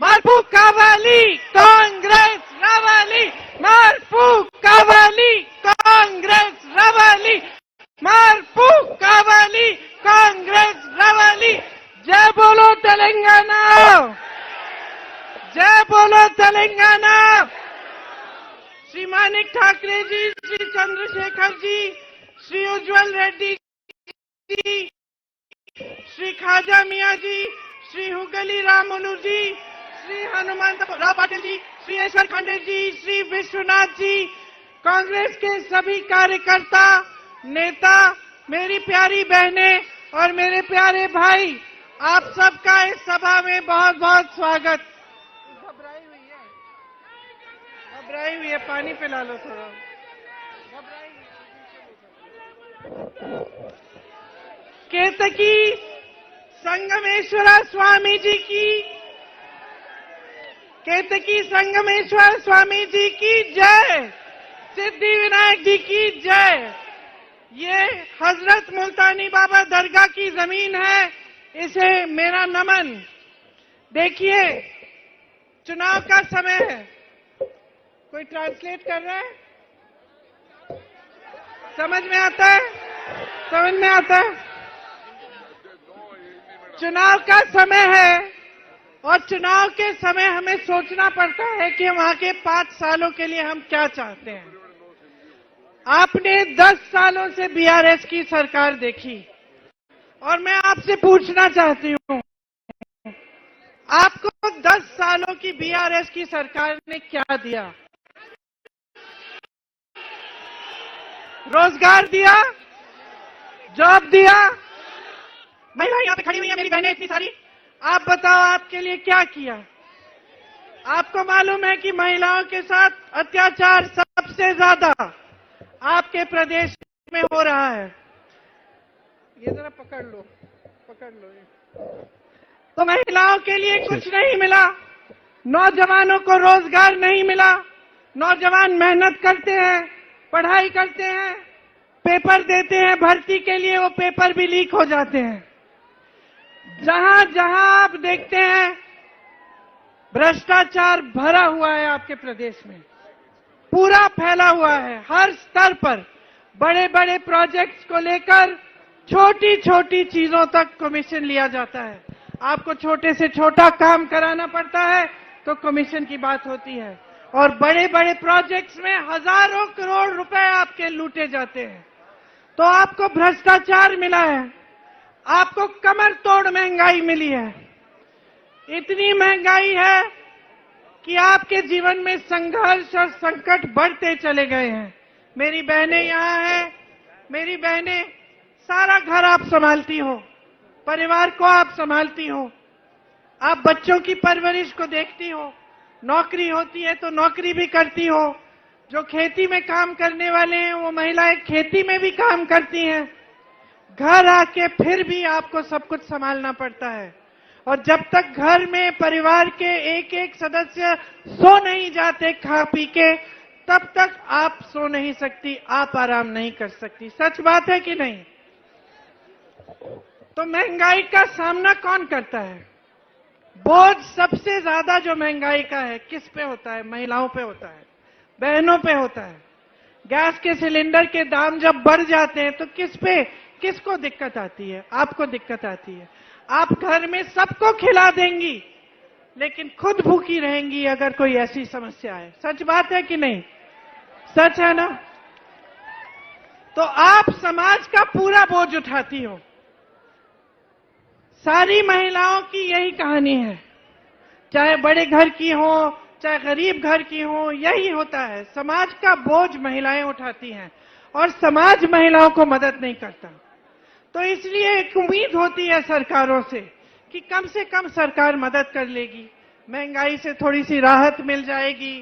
మార్పు కావాలి కాంగ్రెస్ రావాలి, మార్పు కావాలి కాంగ్రెస్ రావాలి, మార్పు కావాలి కాంగ్రెస్ రావాలి। जय बोलो तेलंगाना, जय बोलो तेलंगाना। श्री मानिक ठाकरे जी, श्री चंद्रशेखर जी, श्री उज्जवल रेड्डी जी, श्री खाजा मियाँ जी, श्री हुगली रामुलु जी, श्री हनुमंतराव पाटिल जी, श्री ईश्वर खंडे जी, श्री विश्वनाथ जी, कांग्रेस के सभी कार्यकर्ता, नेता, मेरी प्यारी बहनें और मेरे प्यारे भाई, आप सबका इस सभा में बहुत बहुत स्वागत। घबराई हुई है, पानी पिला लो थोड़ा। केतकी संगमेश्वर स्वामी जी की, केतकी संगमेश्वर स्वामी जी की जय, सिद्धि विनायक जी की जय। ये हजरत मुल्तानी बाबा दरगाह की जमीन है, इसे मेरा नमन। देखिए, चुनाव का समय है, कोई ट्रांसलेट कर रहा है? समझ में आता है? समझ में आता है? चुनाव का समय है और चुनाव के समय हमें सोचना पड़ता है कि वहां के 5 सालों के लिए हम क्या चाहते हैं। आपने 10 सालों से बीआरएस की सरकार देखी और मैं आपसे पूछना चाहती हूं, आपको 10 सालों की बीआरएस की सरकार ने क्या दिया? रोजगार दिया, जॉब दिया? महिला यहां पे खड़ी हुई है, मेरी बहनें इतनी सारी, आप बताओ आपके लिए क्या किया? आपको मालूम है कि महिलाओं के साथ अत्याचार सबसे ज्यादा आपके प्रदेश में हो रहा है। ये जरा पकड़ लो, पकड़ लो ये। तो महिलाओं के लिए कुछ नहीं मिला, नौजवानों को रोजगार नहीं मिला। नौजवान मेहनत करते हैं, पढ़ाई करते हैं, पेपर देते हैं भर्ती के लिए, वो पेपर भी लीक हो जाते हैं। जहां जहां आप देखते हैं भ्रष्टाचार भरा हुआ है आपके प्रदेश में, पूरा फैला हुआ है। हर स्तर पर बड़े बड़े प्रोजेक्ट्स को लेकर छोटी छोटी चीजों तक कमीशन लिया जाता है। आपको छोटे से छोटा काम कराना पड़ता है तो कमीशन की बात होती है, और बड़े बड़े प्रोजेक्ट्स में हजारों करोड़ रुपए आपके लूटे जाते हैं। तो आपको भ्रष्टाचार मिला है, आपको कमर तोड़ महंगाई मिली है। इतनी महंगाई है कि आपके जीवन में संघर्ष और संकट बढ़ते चले गए हैं। मेरी बहनें यहाँ हैं, मेरी बहनें, सारा घर आप संभालती हो, परिवार को आप संभालती हो, आप बच्चों की परवरिश को देखती हो, नौकरी होती है तो नौकरी भी करती हो। जो खेती में काम करने वाले हैं वो महिलाएं खेती में भी काम करती हैं। घर आके फिर भी आपको सब कुछ संभालना पड़ता है, और जब तक घर में परिवार के एक एक सदस्य सो नहीं जाते खा पी के, तब तक आप सो नहीं सकती, आप आराम नहीं कर सकती। सच बात है कि नहीं? तो महंगाई का सामना कौन करता है? बोझ सबसे ज्यादा जो महंगाई का है किस पे होता है? महिलाओं पे होता है, बहनों पे होता है। गैस के सिलेंडर के दाम जब बढ़ जाते हैं तो किसको दिक्कत आती है? आपको दिक्कत आती है। आप घर में सबको खिला देंगी लेकिन खुद भूखी रहेंगी अगर कोई ऐसी समस्या है। सच बात है कि नहीं? सच है ना? तो आप समाज का पूरा बोझ उठाती हो। सारी महिलाओं की यही कहानी है, चाहे बड़े घर की हो चाहे गरीब घर की हो, यही होता है। समाज का बोझ महिलाएं उठाती हैं और समाज महिलाओं को मदद नहीं करता। तो इसलिए एक उम्मीद होती है सरकारों से कि कम से कम सरकार मदद कर लेगी, महंगाई से थोड़ी सी राहत मिल जाएगी,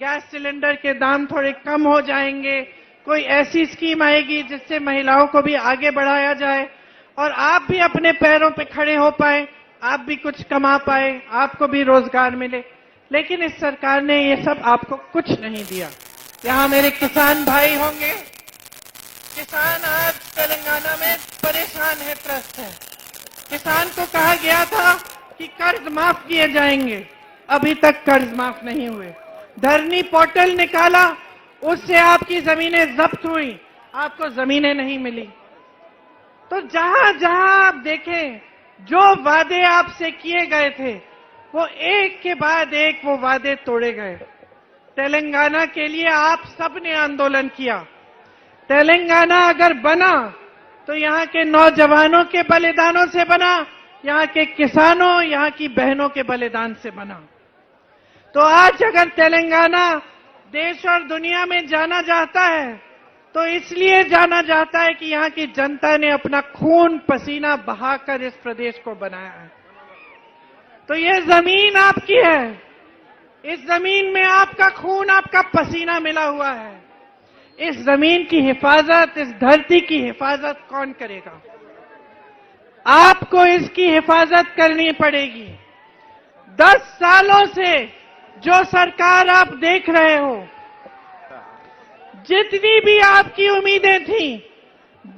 गैस सिलेंडर के दाम थोड़े कम हो जाएंगे, कोई ऐसी स्कीम आएगी जिससे महिलाओं को भी आगे बढ़ाया जाए और आप भी अपने पैरों पे खड़े हो पाए, आप भी कुछ कमा पाए, आपको भी रोजगार मिले। लेकिन इस सरकार ने ये सब आपको कुछ नहीं दिया। यहाँ मेरे किसान भाई होंगे, किसान आज तेलंगाना में परेशान है, त्रस्त है। किसान को कहा गया था कि कर्ज माफ किए जाएंगे, अभी तक कर्ज माफ नहीं हुए। धरनी पोर्टल निकाला, उससे आपकी जमीनें जब्त हुई, आपको जमीनें नहीं मिली। तो जहां जहां आप देखें, जो वादे आपसे किए गए थे वो एक के बाद एक वो वादे तोड़े गए। तेलंगाना के लिए आप सबने आंदोलन किया। तेलंगाना अगर बना तो यहां के नौजवानों के बलिदानों से बना, यहां के किसानों, यहां की बहनों के बलिदान से बना। तो आज अगर तेलंगाना देश और दुनिया में जाना जाता है तो इसलिए जाना जाता है कि यहां की जनता ने अपना खून पसीना बहाकर इस प्रदेश को बनाया है। तो ये जमीन आपकी है, इस जमीन में आपका खून, आपका पसीना मिला हुआ है। इस जमीन की हिफाजत, इस धरती की हिफाजत कौन करेगा? आपको इसकी हिफाजत करनी पड़ेगी। 10 सालों से जो सरकार आप देख रहे हो, जितनी भी आपकी उम्मीदें थी,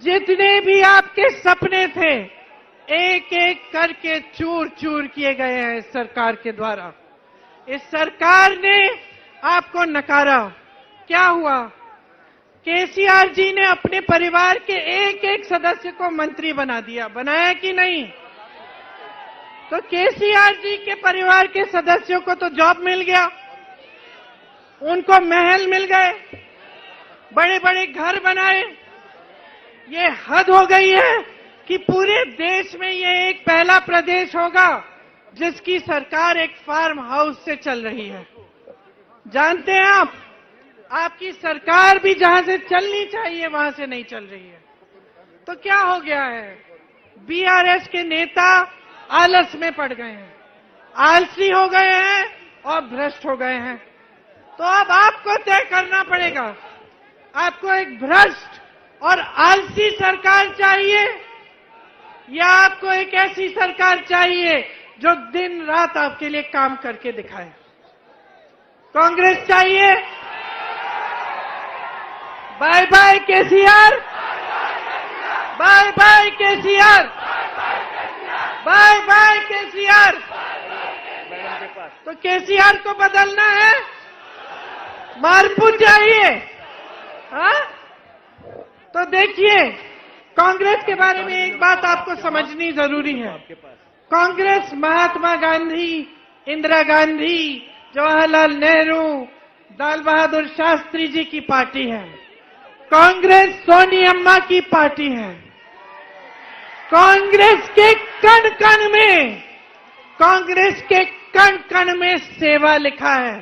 जितने भी आपके सपने थे, एक एक करके चूर चूर किए गए हैं इस सरकार के द्वारा। इस सरकार ने आपको नकारा। क्या हुआ? केसीआर जी ने अपने परिवार के एक एक सदस्य को मंत्री बना दिया, बनाया कि नहीं? तो केसीआर जी के परिवार के सदस्यों को तो जॉब मिल गया, उनको महल मिल गए, बड़े बड़े घर बनाए। ये हद हो गई है कि पूरे देश में ये एक पहला प्रदेश होगा जिसकी सरकार एक फार्म हाउस से चल रही है। जानते हैं आप, आपकी सरकार भी जहां से चलनी चाहिए वहां से नहीं चल रही है। तो क्या हो गया है? बीआरएस के नेता आलस में पड़ गए हैं, आलसी हो गए हैं और भ्रष्ट हो गए हैं। तो अब आपको तय करना पड़ेगा, आपको एक भ्रष्ट और आलसी सरकार चाहिए या आपको एक ऐसी सरकार चाहिए जो दिन रात आपके लिए काम करके दिखाए? कांग्रेस चाहिए? Bye bye KCR, bye bye KCR, bye bye KCR. तो केसीआर को बदलना है, मारपूछ चाहिए। हाँ? तो देखिए, कांग्रेस के बारे में एक बात आपको समझनी जरूरी है। कांग्रेस महात्मा गांधी, इंदिरा गांधी, जवाहरलाल नेहरू, लाल बहादुर शास्त्री जी की पार्टी है। कांग्रेस सोनिया की पार्टी है। कांग्रेस के कण कण में, कांग्रेस के कण कण में सेवा लिखा है।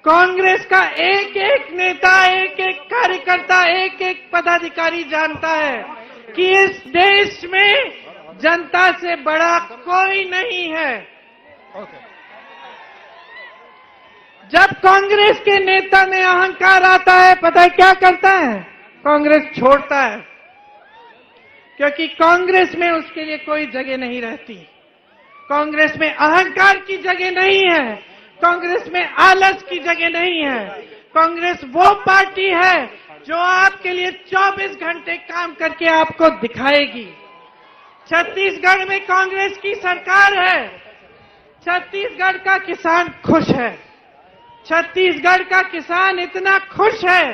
कांग्रेस का एक एक नेता, एक एक कार्यकर्ता, एक एक पदाधिकारी जानता है कि इस देश में जनता से बड़ा कोई नहीं है। जब कांग्रेस के नेता में अहंकार आता है, पता है क्या करता है? कांग्रेस छोड़ता है, क्योंकि कांग्रेस में उसके लिए कोई जगह नहीं रहती। कांग्रेस में अहंकार की जगह नहीं है, कांग्रेस में आलस की जगह नहीं है। कांग्रेस वो पार्टी है जो आपके लिए 24 घंटे काम करके आपको दिखाएगी। छत्तीसगढ़ में कांग्रेस की सरकार है। छत्तीसगढ़ का किसान खुश है। छत्तीसगढ़ का किसान इतना खुश है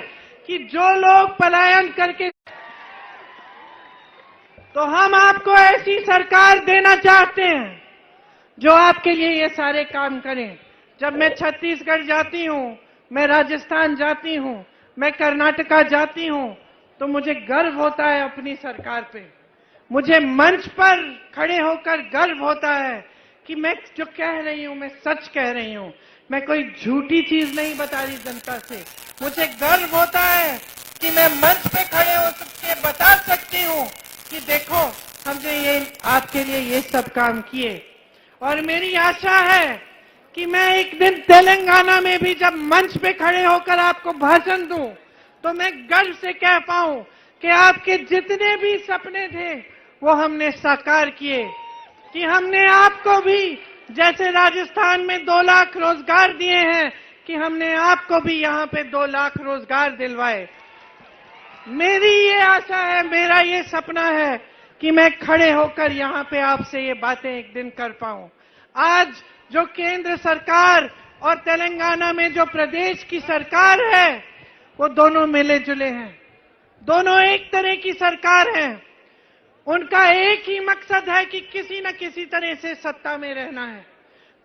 कि जो लोग पलायन करके, तो हम आपको ऐसी सरकार देना चाहते हैं जो आपके लिए ये सारे काम करें। जब मैं छत्तीसगढ़ जाती हूं, मैं राजस्थान जाती हूं, मैं कर्नाटका जाती हूं, तो मुझे गर्व होता है अपनी सरकार पे। मुझे मंच पर खड़े होकर गर्व होता है कि मैं जो कह रही हूं मैं सच कह रही हूं, मैं कोई झूठी चीज नहीं बता रही जनता से। मुझे गर्व होता है कि मैं मंच पे खड़े हो के बता सकती हूं कि देखो हमने ये आपके लिए ये सब काम किए। और मेरी आशा है कि मैं एक दिन तेलंगाना में भी जब मंच पे खड़े होकर आपको भाषण दूं तो मैं गर्व से कह पाऊं कि आपके जितने भी सपने थे वो हमने साकार किए, कि हमने आपको भी जैसे राजस्थान में 2 लाख रोजगार दिए हैं कि हमने आपको भी यहां पे 2 लाख रोजगार दिलवाए। मेरी ये आशा है, मेरा ये सपना है कि मैं खड़े होकर यहां पे आपसे ये बातें एक दिन कर पाऊं। आज जो केंद्र सरकार और तेलंगाना में जो प्रदेश की सरकार है, वो दोनों मिले जुले हैं, दोनों एक तरह की सरकार है। उनका एक ही मकसद है कि किसी न किसी तरह से सत्ता में रहना है।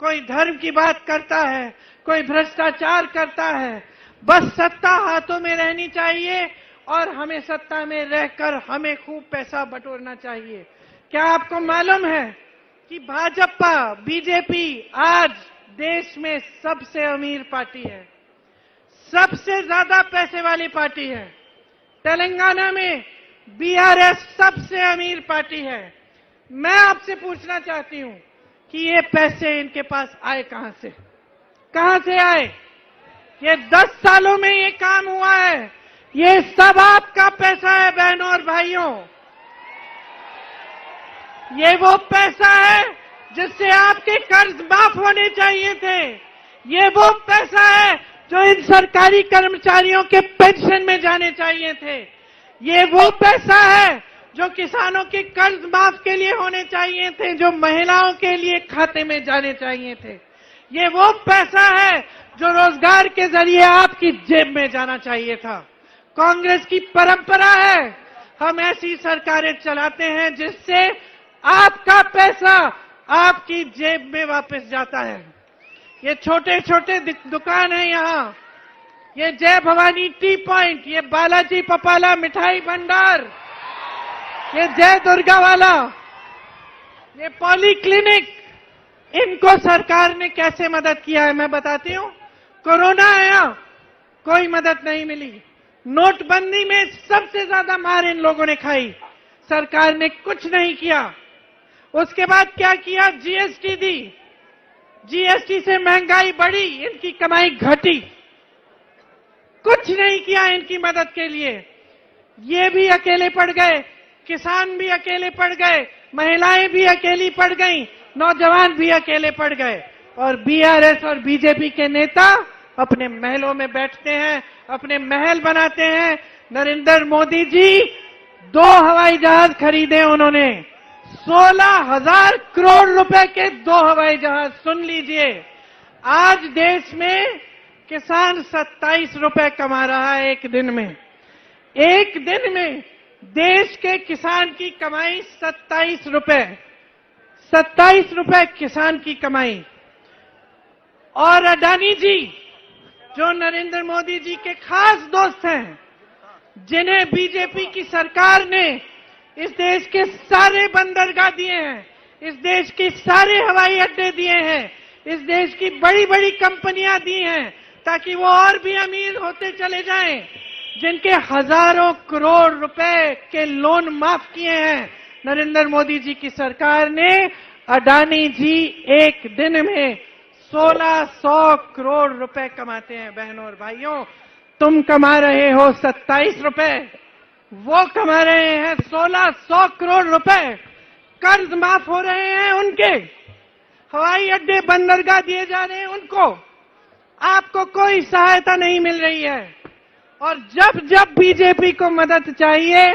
कोई धर्म की बात करता है, कोई भ्रष्टाचार करता है, बस सत्ता हाथों में रहनी चाहिए और हमें सत्ता में रहकर हमें खूब पैसा बटोरना चाहिए। क्या आपको मालूम है कि भाजपा, बीजेपी आज देश में सबसे अमीर पार्टी है, सबसे ज्यादा पैसे वाली पार्टी है। तेलंगाना में बीआरएस सबसे अमीर पार्टी है। मैं आपसे पूछना चाहती हूं कि ये पैसे इनके पास आए कहां से? कहां से आए? ये 10 सालों में ये काम हुआ है। ये सब आपका पैसा है बहनों और भाइयों। ये वो पैसा है जिससे आपके कर्ज माफ होने चाहिए थे। ये वो पैसा है जो इन सरकारी कर्मचारियों के पेंशन में जाने चाहिए थे। ये वो पैसा है जो किसानों के कर्ज माफ के लिए होने चाहिए थे, जो महिलाओं के लिए खाते में जाने चाहिए थे। ये वो पैसा है जो रोजगार के जरिए आपकी जेब में जाना चाहिए था। कांग्रेस की परंपरा है, हम ऐसी सरकारें चलाते हैं जिससे आपका पैसा आपकी जेब में वापस जाता है। ये छोटे छोटे दुकान है यहाँ, ये जय भवानी टी पॉइंट, ये बालाजी पपाला मिठाई भंडार, ये जय दुर्गा वाला, ये पॉली क्लिनिक, इनको सरकार ने कैसे मदद किया है मैं बताती हूँ। कोरोना आया, कोई मदद नहीं मिली। नोटबंदी में सबसे ज्यादा मार इन लोगों ने खाई, सरकार ने कुछ नहीं किया। उसके बाद क्या किया? जीएसटी दी, जीएसटी से महंगाई बढ़ी, इनकी कमाई घटी। कुछ नहीं किया इनकी मदद के लिए। ये भी अकेले पड़ गए, किसान भी अकेले पड़ गए, महिलाएं भी अकेली पड़ गईं, नौजवान भी अकेले पड़ गए। और बीआरएस और बीजेपी के नेता अपने महलों में बैठते हैं, अपने महल बनाते हैं। नरेंद्र मोदी जी 2 हवाई जहाज खरीदे उन्होंने, 16,000 करोड़ रुपए के 2 हवाई जहाज। सुन लीजिए, आज देश में किसान 27 रुपए कमा रहा है एक दिन में। एक दिन में देश के किसान की कमाई 27 रुपए, 27 रुपए किसान की कमाई। और अडानी जी जो नरेंद्र मोदी जी के खास दोस्त हैं, जिन्हें बीजेपी की सरकार ने इस देश के सारे बंदरगाह दिए हैं, इस देश के सारे हवाई अड्डे दिए हैं, इस देश की बड़ी बड़ी कंपनियां दी हैं ताकि वो और भी अमीर होते चले जाएं, जिनके हजारों करोड़ रुपए के लोन माफ किए हैं नरेंद्र मोदी जी की सरकार ने। अडानी जी एक दिन में 1600 करोड़ रुपए कमाते हैं। बहनों और भाइयों, तुम कमा रहे हो 27 रुपए, वो कमा रहे हैं 1600 करोड़ रुपए। कर्ज माफ हो रहे हैं उनके, हवाई अड्डे बंदरगाह दिए जा रहे हैं उनको, आपको कोई सहायता नहीं मिल रही है। और जब जब बीजेपी को मदद चाहिए,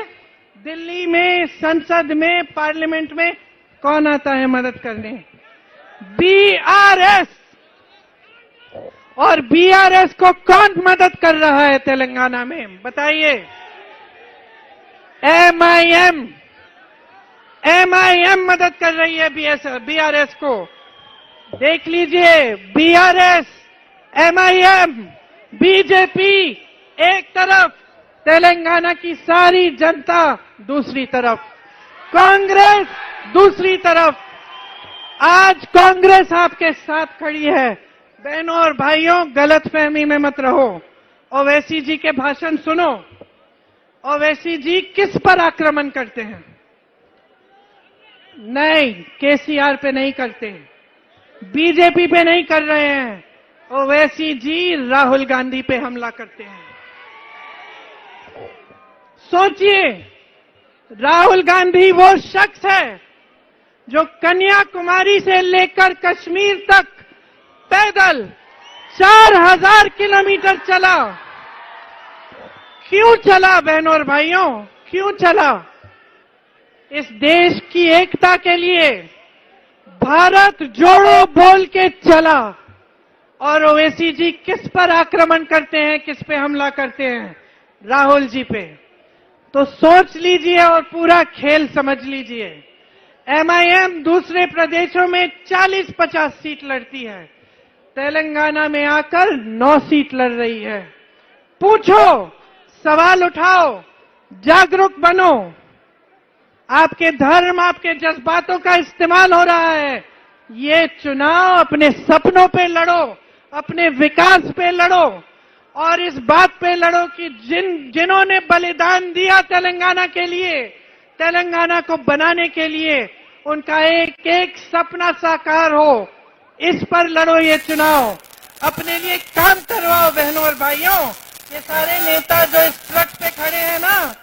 दिल्ली में, संसद में, पार्लियामेंट में कौन आता है मदद करने? बीआरएस। और बीआरएस को कौन मदद कर रहा है तेलंगाना में? बताइए। एमआईएम मदद कर रही है बीआरएस को। देख लीजिए, बीआरएस, एमआईएम, बीजेपी एक तरफ, तेलंगाना की सारी जनता दूसरी तरफ, कांग्रेस दूसरी तरफ। आज कांग्रेस आपके साथ खड़ी है। बहनों और भाइयों, गलतफहमी में मत रहो। ओवैसी जी के भाषण सुनो। ओवैसी जी किस पर आक्रमण करते हैं? नहीं, केसीआर पे नहीं करते, बीजेपी पे नहीं कर रहे हैं। ओवैसी जी राहुल गांधी पे हमला करते हैं। सोचिए, राहुल गांधी वो शख्स है जो कन्याकुमारी से लेकर कश्मीर तक पैदल 4000 किलोमीटर चला। क्यों चला बहनों और भाइयों? क्यों चला? इस देश की एकता के लिए, भारत जोड़ो बोल के चला और ओवैसी जी किस पर आक्रमण करते हैं, किस पे हमला करते हैं? राहुल जी पे। तो सोच लीजिए और पूरा खेल समझ लीजिए। एमआईएम दूसरे प्रदेशों में 40-50 सीट लड़ती है, तेलंगाना में आकर 9 सीट लड़ रही है। पूछो, सवाल उठाओ, जागरूक बनो। आपके धर्म, आपके जज्बातों का इस्तेमाल हो रहा है। ये चुनाव अपने सपनों पे लड़ो, अपने विकास पे लड़ो और इस बात पे लड़ो कि जिन्होंने बलिदान दिया तेलंगाना के लिए, तेलंगाना को बनाने के लिए, उनका एक एक सपना साकार हो। इस पर लड़ो ये चुनाव, अपने लिए काम करवाओ बहनों और भाइयों। ये सारे नेता जो इस ट्रक पे खड़े हैं ना,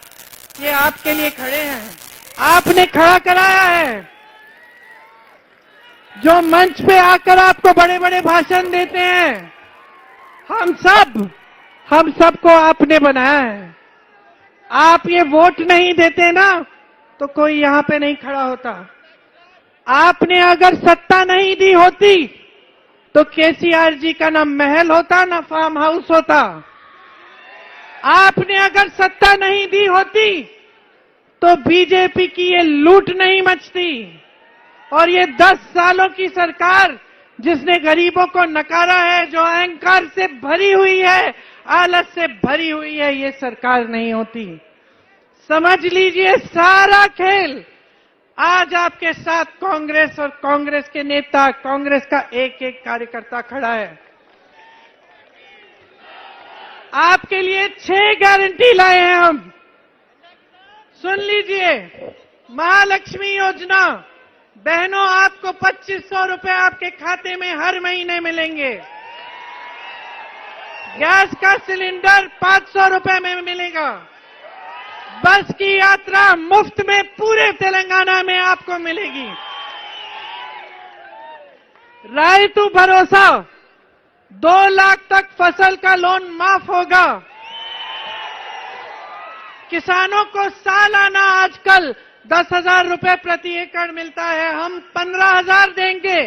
ये आपके लिए खड़े हैं, आपने खड़ा कराया है। जो मंच पे आकर आपको बड़े बड़े भाषण देते हैं, हम सबको आपने बनाया है। आप ये वोट नहीं देते ना, तो कोई यहां पे नहीं खड़ा होता। आपने अगर सत्ता नहीं दी होती, तो केसीआर जी का ना महल होता, ना फार्म हाउस होता। आपने अगर सत्ता नहीं दी होती, तो बीजेपी की ये लूट नहीं मचती। और ये 10 सालों की सरकार जिसने गरीबों को नकारा है, जो अहंकार से भरी हुई है, आलस से भरी हुई है, ये सरकार नहीं होती। समझ लीजिए, सारा खेल आज आपके साथ कांग्रेस और कांग्रेस के नेता, कांग्रेस का एक एक कार्यकर्ता खड़ा है। आपके लिए 6 गारंटी लाए हैं हम। सुन लीजिए, महालक्ष्मी योजना, बहनों आपको 2500 रुपए आपके खाते में हर महीने मिलेंगे। गैस का सिलेंडर 500 रुपए में मिलेगा। बस की यात्रा मुफ्त में पूरे तेलंगाना में आपको मिलेगी। रायतु भरोसा, 2 लाख तक फसल का लोन माफ होगा। किसानों को सालाना आजकल 10,000 रुपए प्रति एकड़ मिलता है, हम 15,000 देंगे।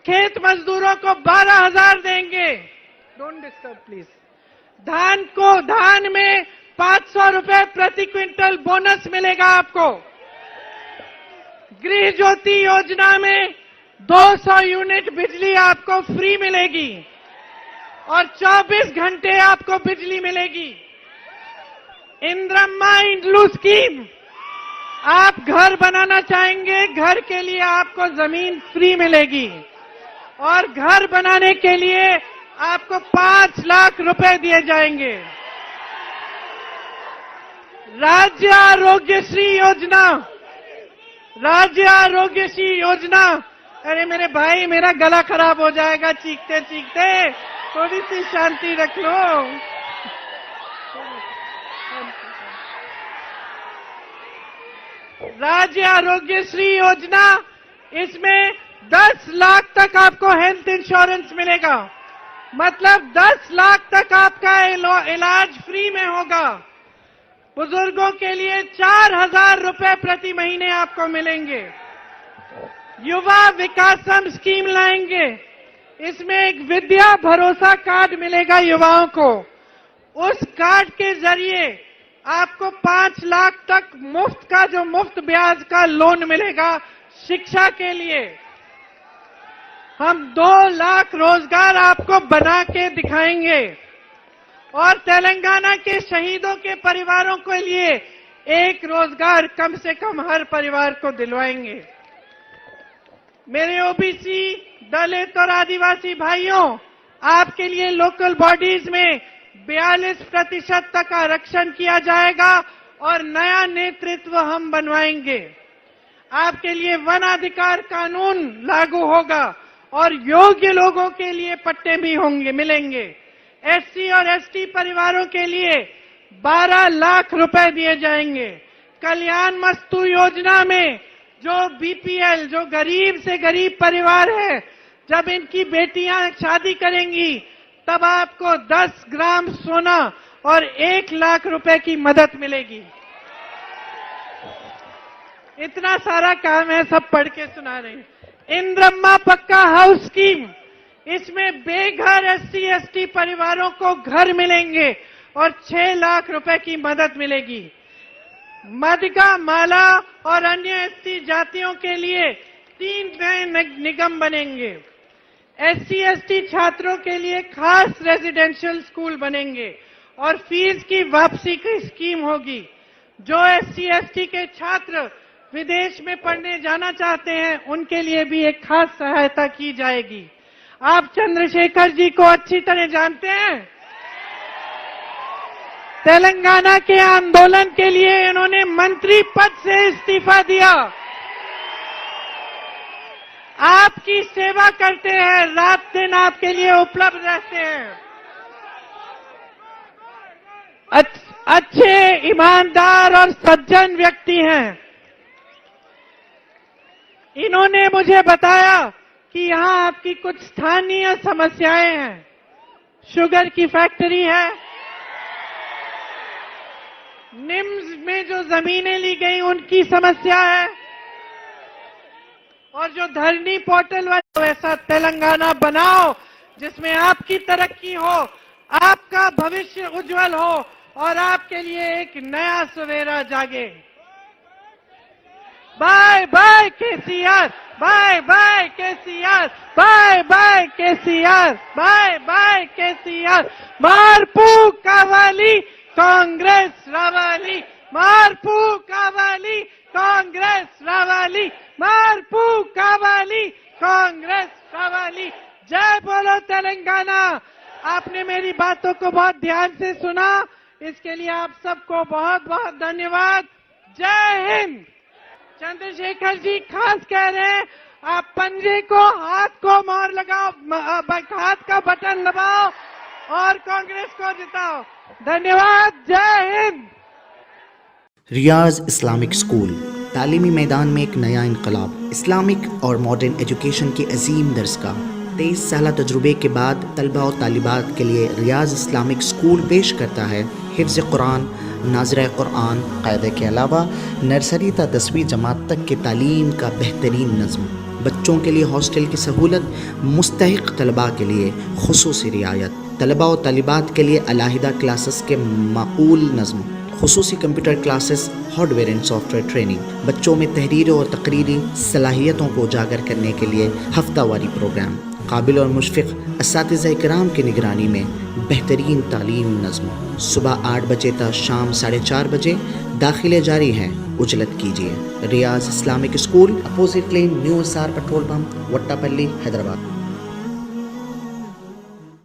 खेत मजदूरों को 12,000 देंगे। Don't disturb please. धान में 500 रुपए प्रति क्विंटल बोनस मिलेगा आपको। गृह ज्योति योजना में 200 यूनिट बिजली आपको फ्री मिलेगी और 24 घंटे आपको बिजली मिलेगी। इंद्रम्मा इंड्लू स्कीम, आप घर बनाना चाहेंगे, घर के लिए आपको जमीन फ्री मिलेगी और घर बनाने के लिए आपको 5 लाख रुपए दिए जाएंगे। राज्य आरोग्यश्री योजना, राज्य आरोग्यश्री योजना, अरे मेरे भाई, मेरा गला खराब हो जाएगा चीखते चीखते, थोड़ी सी शांति रख लो। राज्य आरोग्यश्री योजना, इसमें 10 लाख तक आपको हेल्थ इंश्योरेंस मिलेगा। मतलब 10 लाख तक आपका इलाज फ्री में होगा। बुजुर्गों के लिए 4,000 रुपए प्रति महीने आपको मिलेंगे। युवा विकासम स्कीम लाएंगे, इसमें एक विद्या भरोसा कार्ड मिलेगा युवाओं को। उस कार्ड के जरिए आपको 5 लाख तक मुफ्त का, जो मुफ्त ब्याज का लोन मिलेगा शिक्षा के लिए। हम 2 लाख रोजगार आपको बना के दिखाएंगे और तेलंगाना के शहीदों के परिवारों के लिए एक रोजगार कम से कम हर परिवार को दिलवाएंगे। मेरे ओबीसी, दलित और आदिवासी भाइयों, आपके लिए लोकल बॉडीज में 42% तक आरक्षण किया जाएगा और नया नेतृत्व हम बनवाएंगे। आपके लिए वन अधिकार कानून लागू होगा और योग्य लोगों के लिए पट्टे भी होंगे, मिलेंगे। एससी और एसटी परिवारों के लिए 12 लाख रुपए दिए जाएंगे। कल्याण मस्तु योजना में जो बीपीएल, जो गरीब से गरीब परिवार है, जब इनकी बेटियां शादी करेंगी तब आपको 10 ग्राम सोना और 1 लाख रुपए की मदद मिलेगी। इतना सारा काम है, सब पढ़ के सुना रहे हैं। इंद्रम्मा पक्का हाउस स्कीम, इसमें बेघर SC/ST परिवारों को घर मिलेंगे और 6 लाख रुपए की मदद मिलेगी। मादिका, माला और अन्य SC जातियों के लिए 3 नए निगम बनेंगे। SC/ST छात्रों के लिए खास रेजिडेंशियल स्कूल बनेंगे और फीस की वापसी की स्कीम होगी। जो SC/ST के छात्र विदेश में पढ़ने जाना चाहते हैं, उनके लिए भी एक खास सहायता की जाएगी। आप चंद्रशेखर जी को अच्छी तरह जानते हैं। तेलंगाना के आंदोलन के लिए इन्होंने मंत्री पद से इस्तीफा दिया। आपकी सेवा करते हैं, रात दिन आपके लिए उपलब्ध रहते हैं। अच्छे, ईमानदार और सज्जन व्यक्ति हैं। इन्होंने मुझे बताया कि यहां आपकी कुछ स्थानीय समस्याएं हैं। शुगर की फैक्ट्री है, निम्स में जो जमीनें ली गई उनकी समस्या है, और जो धरनी पोर्टल वाला वैसा तेलंगाना बनाओ जिसमें आपकी तरक्की हो, आपका भविष्य उज्जवल हो और आपके लिए एक नया सवेरा जागे। Bye bye KCR, bye bye KCR, bye bye KCR, bye bye KCR. मारपू कावाली कांग्रेस रावाली, मारपू कावाली कांग्रेस रावाली, मारपू कावाली कांग्रेस रावाली। जय बोलो तेलंगाना। आपने मेरी बातों को बहुत ध्यान से सुना, इसके लिए आप सबको बहुत बहुत धन्यवाद। जय हिंद। चंद्रशेखर जी खास कह रहे हैं, आप पंजे को, हाथ को मोहर लगाओ, हाथ का बटन दबाओ और कांग्रेस को जिताओ। धन्यवाद। जय हिंद। रियाज इस्लामिक स्कूल, तालीमी मैदान में एक नया इनकलाब। इस्लामिक और मॉडर्न एजुकेशन की अजीम दरसगाह। 23 साल तजुर्बे के बाद तलबा और तालिबात के लिए रियाज इस्लामिक स्कूल पेश करता है हिफ्ज़ कुरान, नाज़िरा कुरान क़ायदे के अलावा नर्सरी ता 10वीं जमात तक की तालीम का बेहतरीन नज़्म। बच्चों के लिए हॉस्टल की सहूलत, मुस्तहिक़ तलबा के लिए खुसूसी रियायत, तलबा और तालिबात के लिए अलहदा क्लासेस के माकूल नज़्म, खुसूसी computer classes, hardware and software training. बच्चों में तहरीरी और तकरीरी सलाहियतों को उजागर करने के लिए हफ्तावारी प्रोग्राम। काबिल और मुशफ़िक़ असातिज़ा इकराम की निगरानी में बेहतरीन तालीम नज़्म। सुबह 8 बजे तक शाम 4:30 बजे दाखिले जारी हैं। उजलत कीजिए। Riyaz Islamic school, opposite lane, new SR petrol pump, Vattepally, Hyderabad.